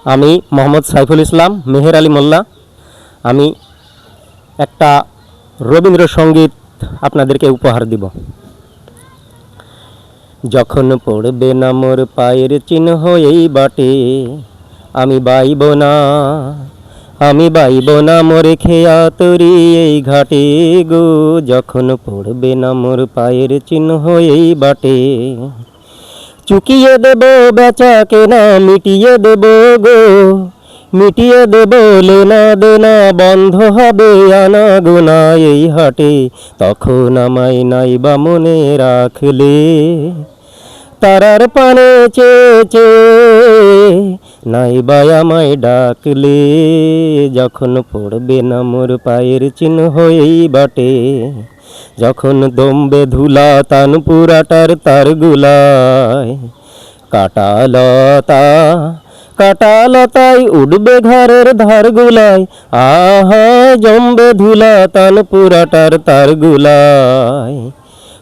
আমি মোহাম্মদ সাইফুল ইসলাম মেহের আলী মোল্লা। আমি একটা রবীন্দ্রসঙ্গীত আপনাদেরকে উপহার দিব। যখন পড়বে না মোর পায়ের চিহ্ন এই বাটে, আমি বাইব না, আমি বাইব না মোরে খেয়া তরি এই ঘাটে গো। যখন পড়বে না মোর পায়ের চিহ্ন এই বাটে, চুকিয়ে দেব বেচা কেনা মিটিয়ে দেব গো, মিটিয়ে দেব লেনা দেনা, বন্ধ হবে আনা গোনা এই হাটে। তখন আমায় নাইবা মনে রাখলে, তারার পানে চেয়ে নাইবা আমায় ডাকলে। যখন পড়বে না মোর পায়ের চিহ্ন এই বাটে, যখন দমবে ধুলা তান পুরাটার তার গুলায়, কাটালতা কাটালতায় উঠবে ঘরের ধার গুলায়, আহা জমবে ধুলা তান পুরাটার তার গুলায়।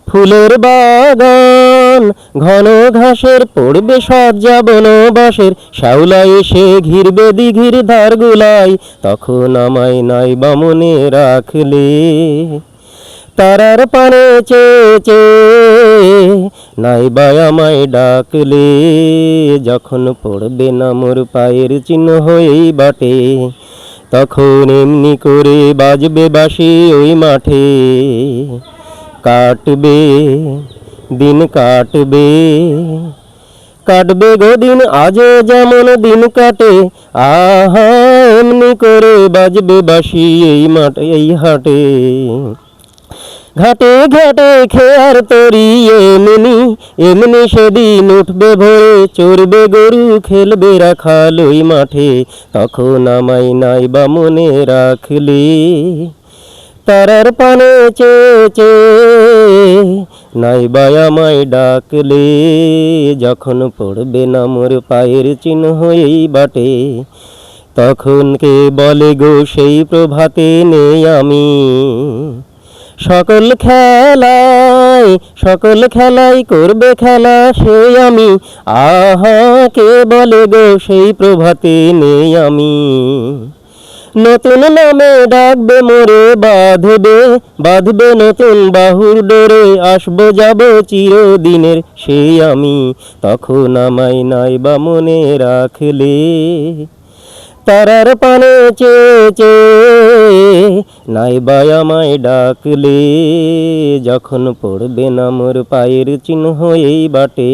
ফুলের বাগান ঘন ঘাসের পড়বে সজ্জা বনবাসের, শ্যাওলা এসে ঘিরবে দিঘির ধার গুলায়। তখন আমায় নাইবা মনে রাখলে, তারার পানে চেয়ে নাইবা আমায় ডাকলে। যখন পড়বে না মোর পায়ের চিহ্ন এই বাটে, তখন এমনি করে বাজবে বাঁশি ওই মাঠে। কাটবে দিন কাটবে, কাটবে গো দিন আজও যেমন দিন কাটে, আহা এমনি করে বাজবে বাঁশি এই মাঠ এই হাটে। ঘাটে ঘাটে খেয়ার তরি এমনি এমনি সেদিন উঠবে ভোরে, চড়বে গরু খেলবে রাখাল ওই মাঠে। তখন আমায় নাইবা মনে রাখলে, তারার পানে চেয়ে নাইবা আমায় ডাকলে। যখন পড়বে না মোর পায়ের চিহ্ন এই বাটে, তখন কে বলে গো সেই প্রভাতে নেই আমি। সকল খেলাই করবে খেলা সে আমি, আহা কে বলে গো সেই প্রভাতে নেই আমি। নতুন নামে ডাকবে মোরে, বাঁধবে নতুন বাহুর ডোরে, আসবো যাব চিরদিনের সেই আমি। তখন আমায় নাইবা মনে রাখলে, তারার পানে চেয়ে নাইবা আমায় ডাকলে। যখন পড়বে না মোর পায়ের চিহ্ন এই বাটে।